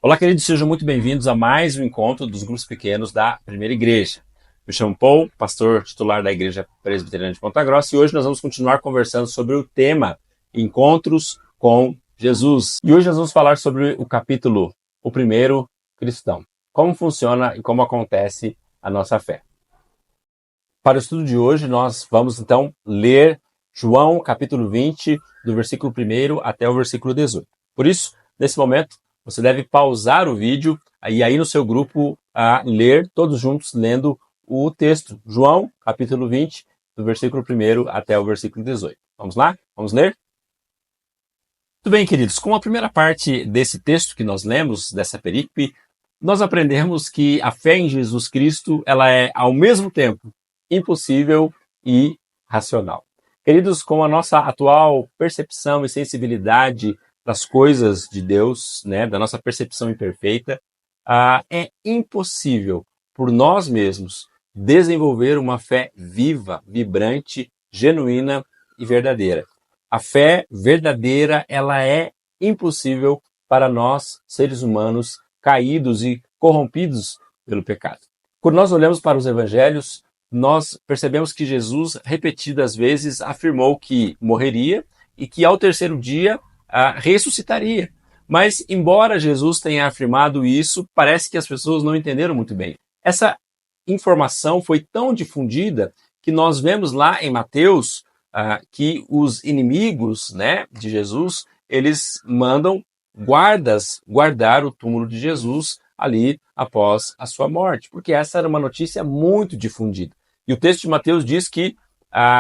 Olá, queridos, sejam muito bem-vindos a mais um encontro dos grupos pequenos da Primeira Igreja. Me chamo Paul, pastor titular da Igreja Presbiteriana de Ponta Grossa, e hoje nós vamos continuar conversando sobre o tema Encontros com Jesus. E hoje nós vamos falar sobre o capítulo, o primeiro cristão. Como funciona e como acontece a nossa fé. Para o estudo de hoje, nós vamos então ler João capítulo 20, do versículo 1 até o versículo 18. Por isso, nesse momento, você deve pausar o vídeo e aí no seu grupo a ler, todos juntos, lendo o texto. João, capítulo 20, do versículo 1 até o versículo 18. Vamos lá? Vamos ler? Muito bem, queridos. Com a primeira parte desse texto que nós lemos, dessa perícope, nós aprendemos que a fé em Jesus Cristo, ela é, ao mesmo tempo, impossível e racional. Queridos, com a nossa atual percepção e sensibilidade das coisas de Deus, né, da nossa percepção imperfeita, é impossível por nós mesmos desenvolver uma fé viva, vibrante, genuína e verdadeira. A fé verdadeira, ela é impossível para nós, seres humanos, caídos e corrompidos pelo pecado. Quando nós olhamos para os evangelhos, nós percebemos que Jesus, repetidas vezes, afirmou que morreria e que ao terceiro dia ressuscitaria. Mas, embora Jesus tenha afirmado isso, parece que as pessoas não entenderam muito bem. Essa informação foi tão difundida que nós vemos lá em Mateus que os inimigos, né, de Jesus, eles mandam guardas guardar o túmulo de Jesus ali após a sua morte, porque essa era uma notícia muito difundida. E o texto de Mateus diz que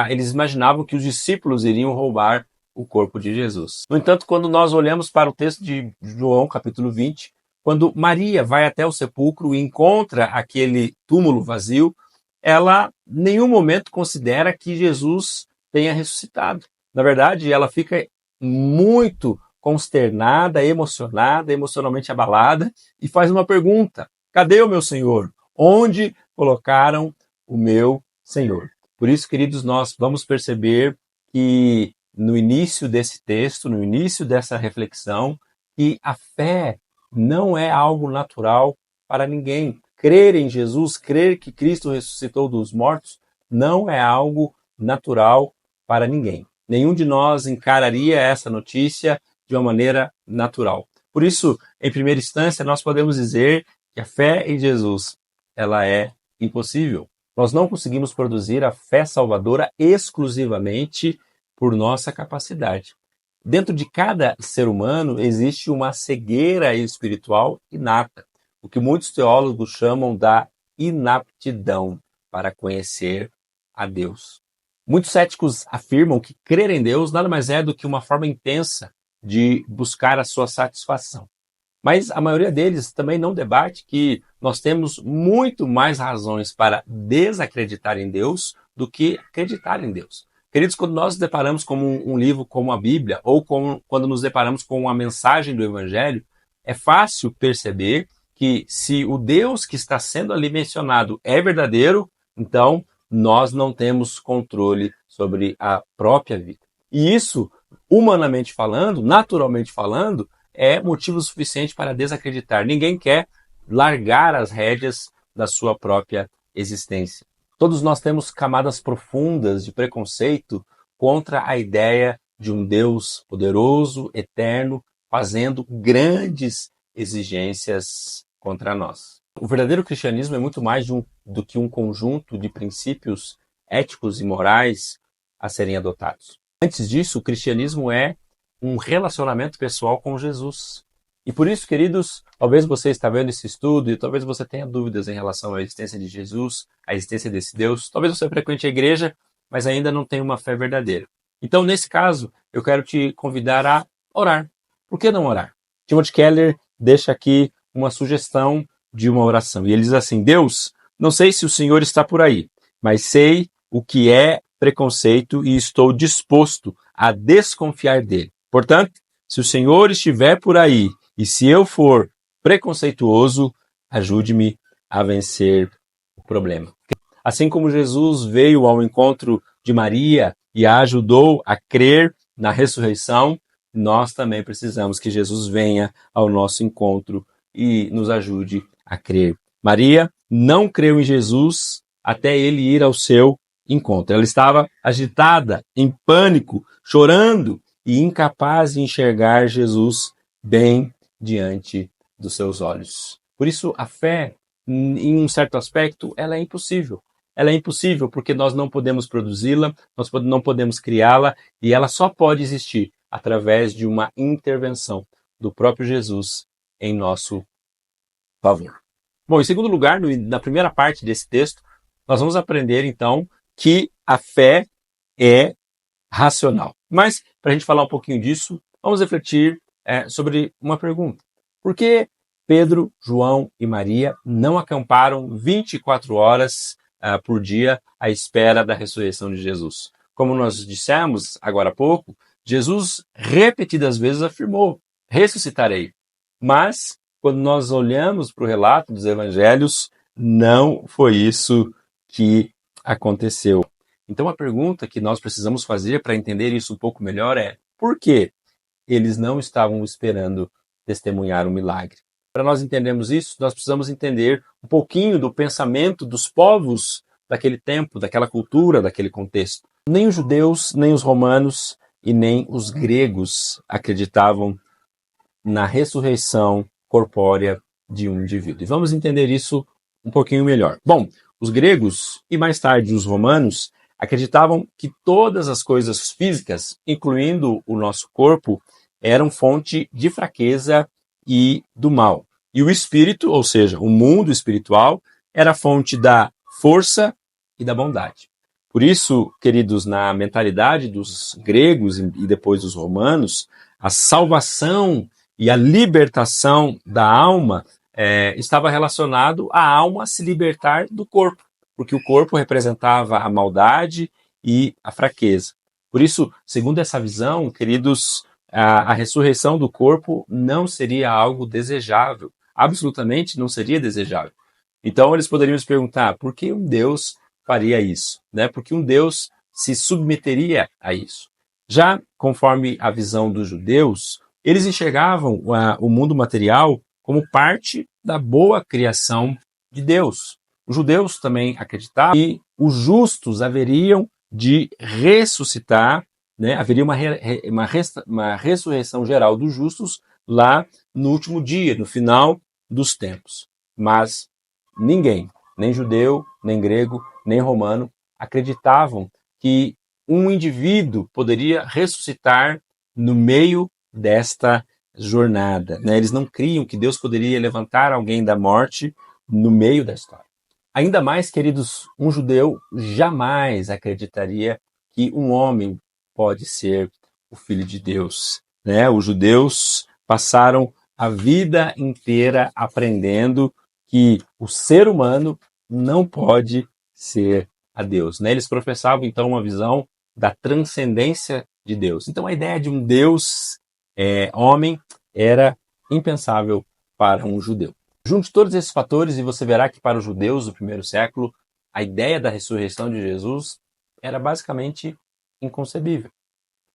eles imaginavam que os discípulos iriam roubar o corpo de Jesus. No entanto, quando nós olhamos para o texto de João, capítulo 20, quando Maria vai até o sepulcro e encontra aquele túmulo vazio, ela em nenhum momento considera que Jesus tenha ressuscitado. Na verdade, ela fica muito consternada, emocionada, emocionalmente abalada e faz uma pergunta: cadê o meu Senhor? Onde colocaram o meu Senhor? Por isso, queridos, nós vamos perceber que no início desse texto, no início dessa reflexão, que a fé não é algo natural para ninguém. Crer em Jesus, crer que Cristo ressuscitou dos mortos, não é algo natural para ninguém. Nenhum de nós encararia essa notícia de uma maneira natural. Por isso, em primeira instância, nós podemos dizer que a fé em Jesus, ela é impossível. Nós não conseguimos produzir a fé salvadora exclusivamente por nossa capacidade. Dentro de cada ser humano existe uma cegueira espiritual inata, o que muitos teólogos chamam da inaptidão para conhecer a Deus. Muitos céticos afirmam que crer em Deus nada mais é do que uma forma intensa de buscar a sua satisfação. Mas a maioria deles também não debate que nós temos muito mais razões para desacreditar em Deus do que acreditar em Deus. Queridos, quando nós nos deparamos com um livro como a Bíblia, ou quando nos deparamos com uma mensagem do Evangelho, é fácil perceber que se o Deus que está sendo ali mencionado é verdadeiro, então nós não temos controle sobre a própria vida. E isso, humanamente falando, naturalmente falando, é motivo suficiente para desacreditar. Ninguém quer largar as rédeas da sua própria existência. Todos nós temos camadas profundas de preconceito contra a ideia de um Deus poderoso, eterno, fazendo grandes exigências contra nós. O verdadeiro cristianismo é muito mais do que um conjunto de princípios éticos e morais a serem adotados. Antes disso, o cristianismo é um relacionamento pessoal com Jesus. E por isso, queridos, talvez você está vendo esse estudo e talvez você tenha dúvidas em relação à existência de Jesus, à existência desse Deus. Talvez você frequente a igreja, mas ainda não tenha uma fé verdadeira. Então, nesse caso, eu quero te convidar a orar. Por que não orar? Timothy Keller deixa aqui uma sugestão de uma oração. E ele diz assim: Deus, não sei se o Senhor está por aí, mas sei o que é preconceito e estou disposto a desconfiar dele. Portanto, se o Senhor estiver por aí e se eu for preconceituoso, ajude-me a vencer o problema. Assim como Jesus veio ao encontro de Maria e a ajudou a crer na ressurreição, nós também precisamos que Jesus venha ao nosso encontro e nos ajude a crer. Maria não creu em Jesus até ele ir ao seu encontro. Ela estava agitada, em pânico, chorando e incapaz de enxergar Jesus bem diante dos seus olhos. Por isso, a fé, em um certo aspecto, ela é impossível. Ela é impossível porque nós não podemos produzi-la, nós não podemos criá-la, e ela só pode existir através de uma intervenção do próprio Jesus em nosso favor. Bom, em segundo lugar, na primeira parte desse texto, nós vamos aprender, então, que a fé é racional. Mas, para a gente falar um pouquinho disso, vamos refletir sobre uma pergunta. Por que Pedro, João e Maria não acamparam 24 horas por dia à espera da ressurreição de Jesus? Como nós dissemos agora há pouco, Jesus repetidas vezes afirmou: ressuscitarei. Mas, quando nós olhamos para o relato dos evangelhos, não foi isso que aconteceu. Então a pergunta que nós precisamos fazer para entender isso um pouco melhor é: por que eles não estavam esperando testemunhar um milagre? Para nós entendermos isso, nós precisamos entender um pouquinho do pensamento dos povos daquele tempo, daquela cultura, daquele contexto. Nem os judeus, nem os romanos e nem os gregos acreditavam na ressurreição corpórea de um indivíduo. E vamos entender isso um pouquinho melhor. Bom, os gregos e mais tarde os romanos acreditavam que todas as coisas físicas, incluindo o nosso corpo, eram fonte de fraqueza e do mal. E o espírito, ou seja, o mundo espiritual, era fonte da força e da bondade. Por isso, queridos, na mentalidade dos gregos e depois dos romanos, a salvação e a libertação da alma estava relacionado à alma se libertar do corpo, porque o corpo representava a maldade e a fraqueza. Por isso, segundo essa visão, queridos, a ressurreição do corpo não seria algo desejável, absolutamente não seria desejável. Então eles poderiam se perguntar: por que um Deus faria isso? Por que um Deus se submeteria a isso? Já conforme a visão dos judeus, eles enxergavam o mundo material como parte da boa criação de Deus. Os judeus também acreditavam que os justos haveriam de ressuscitar, haveria uma ressurreição geral dos justos lá no último dia, no final dos tempos. Mas ninguém, nem judeu, nem grego, nem romano, acreditavam que um indivíduo poderia ressuscitar no meio desta jornada. Eles não criam que Deus poderia levantar alguém da morte no meio da história. Ainda mais, queridos, um judeu jamais acreditaria que um homem pode ser o Filho de Deus. Os judeus passaram a vida inteira aprendendo que o ser humano não pode ser a Deus. Eles professavam, então, uma visão da transcendência de Deus. Então, a ideia de um Deus homem era impensável para um judeu. Junte todos esses fatores e você verá que para os judeus do primeiro século, a ideia da ressurreição de Jesus era basicamente inconcebível.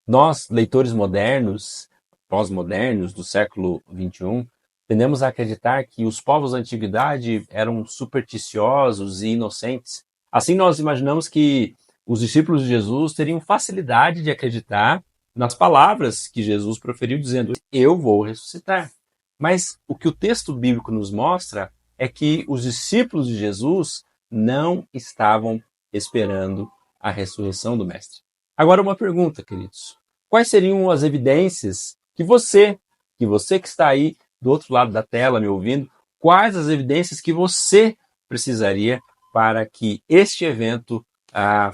Nós, leitores modernos, pós-modernos do século XXI, tendemos a acreditar que os povos da antiguidade eram supersticiosos e inocentes. Assim, nós imaginamos que os discípulos de Jesus teriam facilidade de acreditar nas palavras que Jesus proferiu, dizendo: eu vou ressuscitar. Mas o que o texto bíblico nos mostra é que os discípulos de Jesus não estavam esperando a ressurreição do Mestre. Agora, uma pergunta, queridos. Quais seriam as evidências que você que está aí do outro lado da tela me ouvindo, quais as evidências que você precisaria para que este evento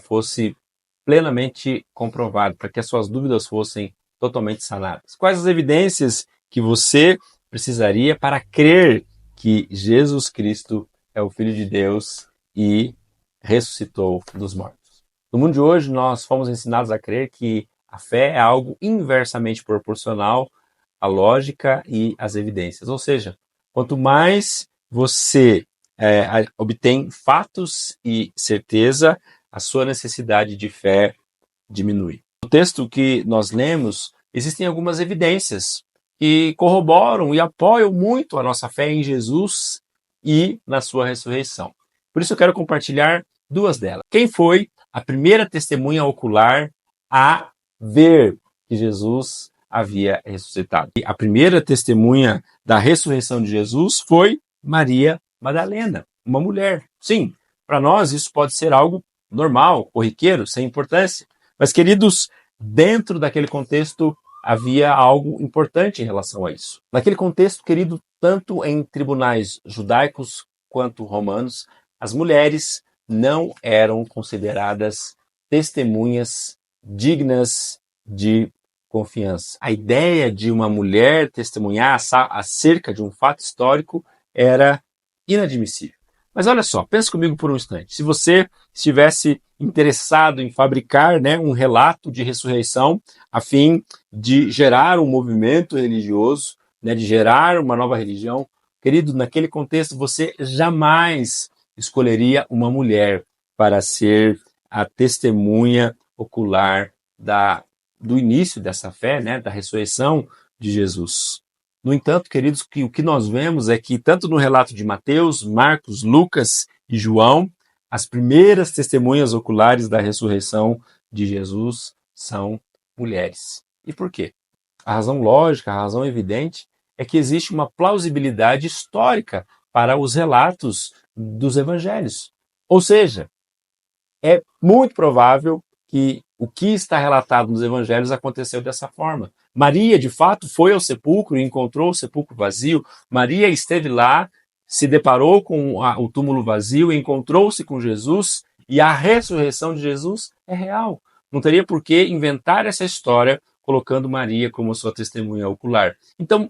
fosse plenamente comprovado, para que as suas dúvidas fossem totalmente sanadas? Quais as evidências que você precisaria para crer que Jesus Cristo é o Filho de Deus e ressuscitou dos mortos? No mundo de hoje, nós fomos ensinados a crer que a fé é algo inversamente proporcional à lógica e às evidências. Ou seja, quanto mais você obtém fatos e certeza, a sua necessidade de fé diminui. No texto que nós lemos, existem algumas evidências que corroboram e apoiam muito a nossa fé em Jesus e na sua ressurreição. Por isso eu quero compartilhar duas delas. Quem foi a primeira testemunha ocular a ver que Jesus havia ressuscitado? E a primeira testemunha da ressurreição de Jesus foi Maria Madalena, uma mulher. Sim, para nós isso pode ser algo normal, corriqueiro, sem importância. Mas, queridos, dentro daquele contexto havia algo importante em relação a isso. Naquele contexto, querido, tanto em tribunais judaicos quanto romanos, as mulheres não eram consideradas testemunhas dignas de confiança. A ideia de uma mulher testemunhar acerca de um fato histórico era inadmissível. Mas olha só, pensa comigo por um instante. Se você estivesse interessado em fabricar, um relato de ressurreição a fim de gerar um movimento religioso, de gerar uma nova religião, querido, naquele contexto você jamais escolheria uma mulher para ser a testemunha ocular do início dessa fé, da ressurreição de Jesus. No entanto, queridos, o que nós vemos é que tanto no relato de Mateus, Marcos, Lucas e João, as primeiras testemunhas oculares da ressurreição de Jesus são mulheres. E por quê? A razão lógica, a razão evidente é que existe uma plausibilidade histórica para os relatos dos evangelhos. Ou seja, é muito provável que o que está relatado nos evangelhos aconteceu dessa forma. Maria, de fato, foi ao sepulcro e encontrou o sepulcro vazio. Maria esteve lá, se deparou com o túmulo vazio, encontrou-se com Jesus e a ressurreição de Jesus é real. Não teria por que inventar essa história colocando Maria como sua testemunha ocular. Então,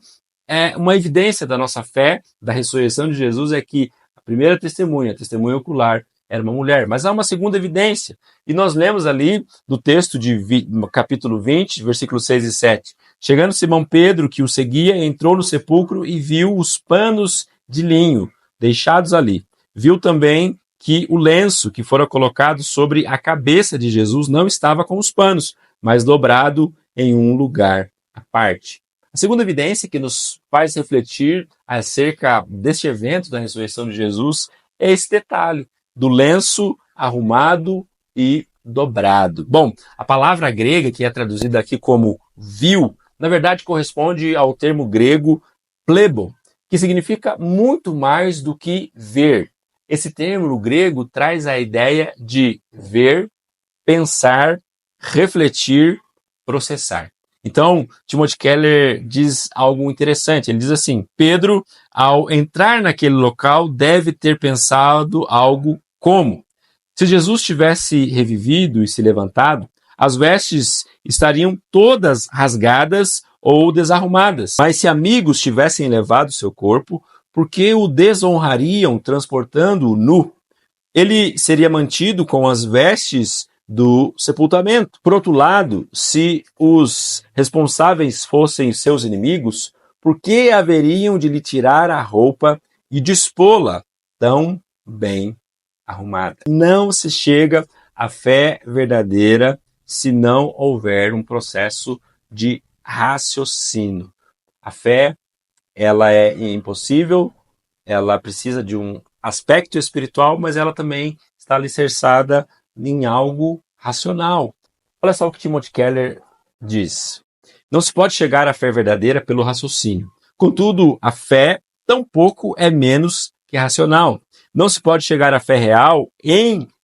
uma evidência da nossa fé, da ressurreição de Jesus, é que a primeira testemunha, a testemunha ocular, era uma mulher. Mas há uma segunda evidência. E nós lemos ali do texto de capítulo 20, versículos 6 e 7. Chegando Simão Pedro, que o seguia, entrou no sepulcro e viu os panos de linho deixados ali. Viu também que o lenço que fora colocado sobre a cabeça de Jesus não estava com os panos, mas dobrado em um lugar à parte. A segunda evidência que nos faz refletir acerca deste evento da ressurreição de Jesus é esse detalhe do lenço arrumado e dobrado. Bom, a palavra grega, que é traduzida aqui como viu, na verdade corresponde ao termo grego plebo, que significa muito mais do que ver. Esse termo no grego traz a ideia de ver, pensar, refletir, processar. Então, Timothy Keller diz algo interessante. Ele diz assim: Pedro, ao entrar naquele local, deve ter pensado algo como: se Jesus tivesse revivido e se levantado, as vestes estariam todas rasgadas ou desarrumadas. Mas se amigos tivessem levado seu corpo, por que o desonrariam transportando-o nu? Ele seria mantido com as vestes do sepultamento. Por outro lado, se os responsáveis fossem seus inimigos, por que haveriam de lhe tirar a roupa e dispô-la tão bem arrumada? Não se chega à fé verdadeira se não houver um processo de raciocínio. A fé, ela é impossível, ela precisa de um aspecto espiritual, mas ela também está alicerçada em algo racional. Olha só o que Timothy Keller diz. Não se pode chegar à fé verdadeira pelo raciocínio. Contudo, a fé tampouco é menos que racional. Não se pode chegar à fé real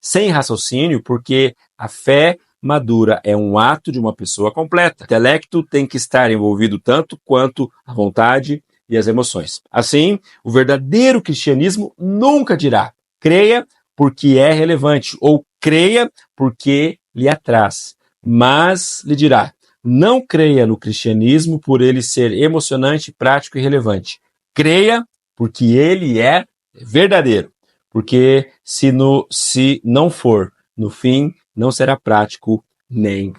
sem raciocínio, porque a fé madura é um ato de uma pessoa completa. O intelecto tem que estar envolvido tanto quanto a vontade e as emoções. Assim, o verdadeiro cristianismo nunca dirá: creia porque é relevante, ou creia porque lhe atraz. Mas lhe dirá: não creia no cristianismo por ele ser emocionante, prático e relevante. Creia porque ele é verdadeiro. Porque se não for, no fim, não será prático nem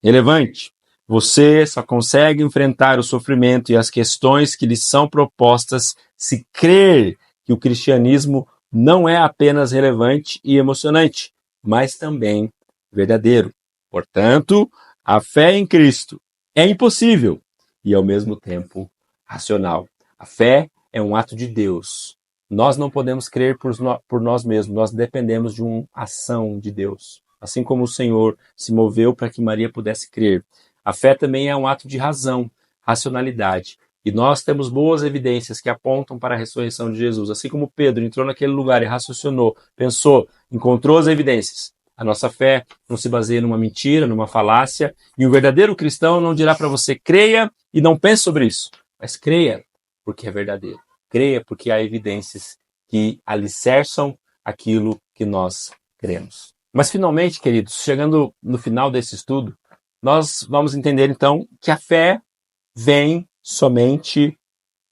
relevante. Você só consegue enfrentar o sofrimento e as questões que lhe são propostas se crer que o cristianismo não é apenas relevante e emocionante, mas também verdadeiro. Portanto, a fé em Cristo é impossível e, ao mesmo tempo, racional. A fé é um ato de Deus. Nós não podemos crer por nós mesmos, nós dependemos de uma ação de Deus. Assim como o Senhor se moveu para que Maria pudesse crer. A fé também é um ato de razão, racionalidade. E nós temos boas evidências que apontam para a ressurreição de Jesus. Assim como Pedro entrou naquele lugar e raciocinou, pensou, encontrou as evidências. A nossa fé não se baseia numa mentira, numa falácia. E o verdadeiro cristão não dirá para você, creia e não pense sobre isso. Mas creia porque é verdadeiro. Creia porque há evidências que alicerçam aquilo que nós cremos. Mas finalmente, queridos, chegando no final desse estudo, nós vamos entender então que a fé vem somente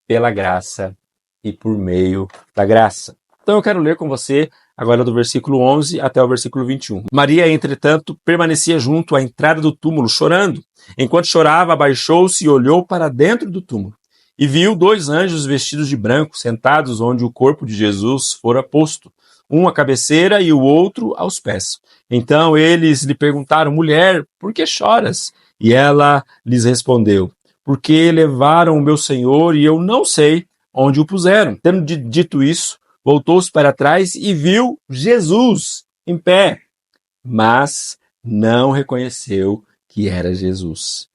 pela graça e por meio da graça. Então eu quero ler com você agora do versículo 11 até o versículo 21. Maria, entretanto, permanecia junto à entrada do túmulo, chorando. Enquanto chorava, abaixou-se e olhou para dentro do túmulo. E viu 2 anjos vestidos de branco, sentados onde o corpo de Jesus fora posto, um à cabeceira e o outro aos pés. Então eles lhe perguntaram, mulher, por que choras? E ela lhes respondeu, porque levaram o meu Senhor e eu não sei onde o puseram. Tendo dito isso, voltou-se para trás e viu Jesus em pé, mas não reconheceu que era Jesus.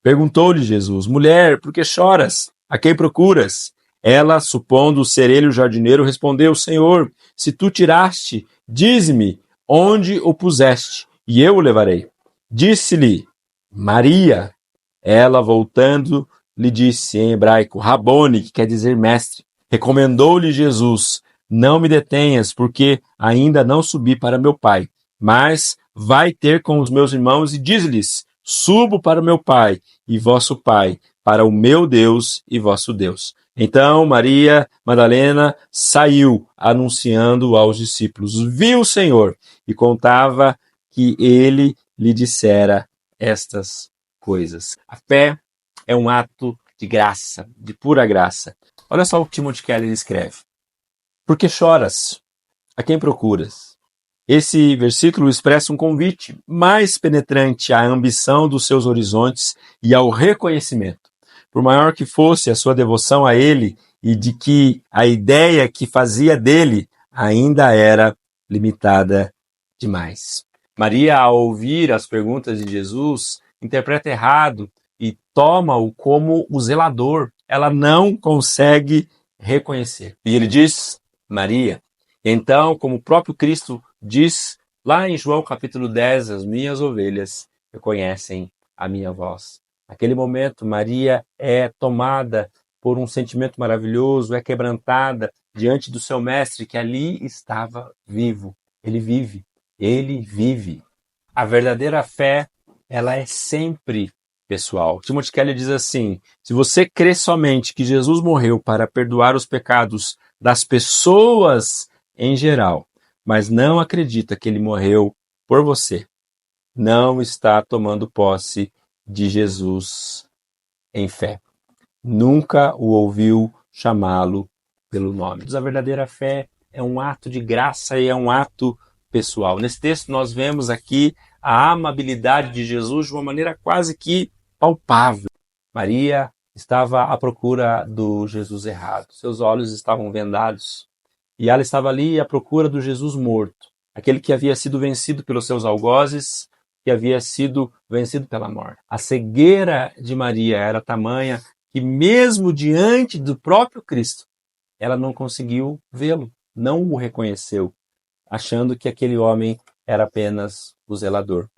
Perguntou-lhe Jesus, mulher, por que choras? A quem procuras? Ela, supondo ser ele o jardineiro, respondeu, Senhor, se tu tiraste, dize-me onde o puseste, e eu o levarei. Disse-lhe, Maria. Ela, voltando, lhe disse em hebraico, Rabone, que quer dizer mestre. Recomendou-lhe Jesus, não me detenhas, porque ainda não subi para meu pai, mas vai ter com os meus irmãos e diz-lhes, subo para o meu pai e vosso pai, para o meu Deus e vosso Deus. Então Maria Madalena saiu, anunciando aos discípulos, viu o Senhor e contava que ele lhe dissera estas coisas. A fé é um ato de graça, de pura graça. Olha só o que Timothy Keller escreve. Por que choras? A quem procuras? Esse versículo expressa um convite mais penetrante à ambição dos seus horizontes e ao reconhecimento. Por maior que fosse a sua devoção a ele e de que a ideia que fazia dele ainda era limitada demais. Maria, ao ouvir as perguntas de Jesus, interpreta errado e toma-o como o zelador. Ela não consegue reconhecer. E ele diz, Maria. Então, como o próprio Cristo diz lá em João capítulo 10, as minhas ovelhas reconhecem a minha voz. Naquele momento, Maria é tomada por um sentimento maravilhoso, é quebrantada diante do seu mestre que ali estava vivo. Ele vive. A verdadeira fé, ela é sempre pessoal. Timothy Keller diz assim, se você crê somente que Jesus morreu para perdoar os pecados das pessoas em geral, mas não acredita que ele morreu por você, não está tomando posse de Jesus em fé. Nunca o ouviu chamá-lo pelo nome. A verdadeira fé é um ato de graça e é um ato pessoal. Nesse texto nós vemos aqui a amabilidade de Jesus de uma maneira quase que palpável. Maria estava à procura do Jesus errado. Seus olhos estavam vendados. E ela estava ali à procura do Jesus morto. Aquele que havia sido vencido pelos seus algozes, que havia sido vencido pela morte. A cegueira de Maria era tamanha que mesmo diante do próprio Cristo, ela não conseguiu vê-lo, não o reconheceu, achando que aquele homem era apenas o zelador.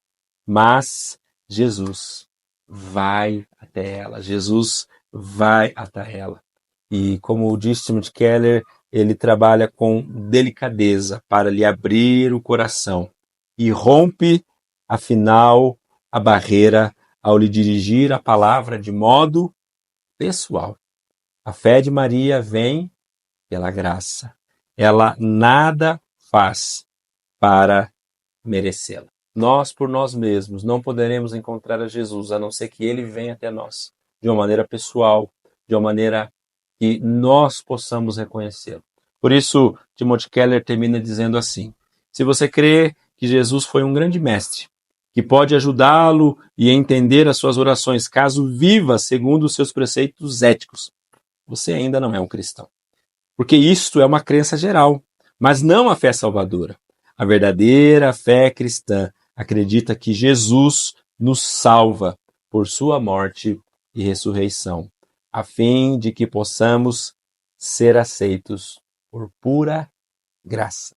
Mas Jesus vai até ela. Jesus vai até ela. E como diz Timothy Keller, ele trabalha com delicadeza para lhe abrir o coração e rompe, afinal, a barreira ao lhe dirigir a palavra de modo pessoal. A fé de Maria vem pela graça. Ela nada faz para merecê-la. Nós, por nós mesmos, não poderemos encontrar a Jesus, a não ser que ele venha até nós, de uma maneira pessoal, de uma maneira que nós possamos reconhecê-lo. Por isso, Timothy Keller termina dizendo assim, se você crê que Jesus foi um grande mestre, que pode ajudá-lo e entender as suas orações, caso viva segundo os seus preceitos éticos, você ainda não é um cristão. Porque isto é uma crença geral, mas não a fé salvadora. A verdadeira fé cristã acredita que Jesus nos salva por sua morte e ressurreição, a fim de que possamos ser aceitos por pura graça.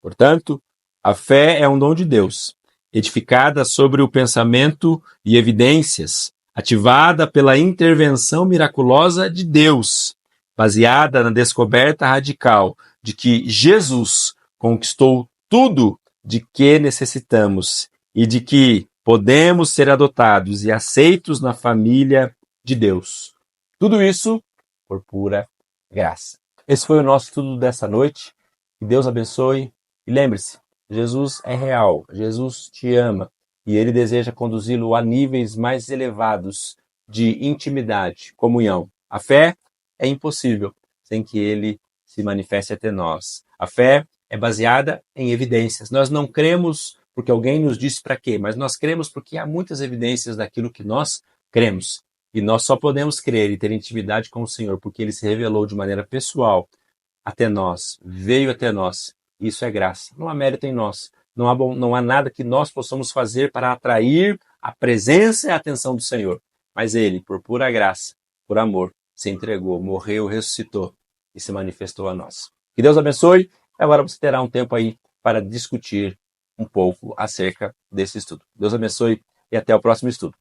Portanto, a fé é um dom de Deus, edificada sobre o pensamento e evidências, ativada pela intervenção miraculosa de Deus, baseada na descoberta radical de que Jesus conquistou tudo de que necessitamos e de que podemos ser adotados e aceitos na família de Deus. Tudo isso por pura graça. Esse foi o nosso estudo dessa noite. Que Deus abençoe. E lembre-se, Jesus é real, Jesus te ama e Ele deseja conduzi-lo a níveis mais elevados de intimidade, comunhão. A fé é impossível sem que Ele se manifeste até nós. A fé é baseada em evidências. Nós não cremos porque alguém nos disse para quê, mas nós cremos porque há muitas evidências daquilo que nós cremos. E nós só podemos crer e ter intimidade com o Senhor porque Ele se revelou de maneira pessoal até nós, veio até nós. Isso é graça. Não há mérito em nós. Não há nada que nós possamos fazer para atrair a presença e a atenção do Senhor. Mas Ele, por pura graça, por amor, se entregou, morreu, ressuscitou e se manifestou a nós. Que Deus abençoe. Agora você terá um tempo aí para discutir um pouco acerca desse estudo. Deus abençoe e até o próximo estudo.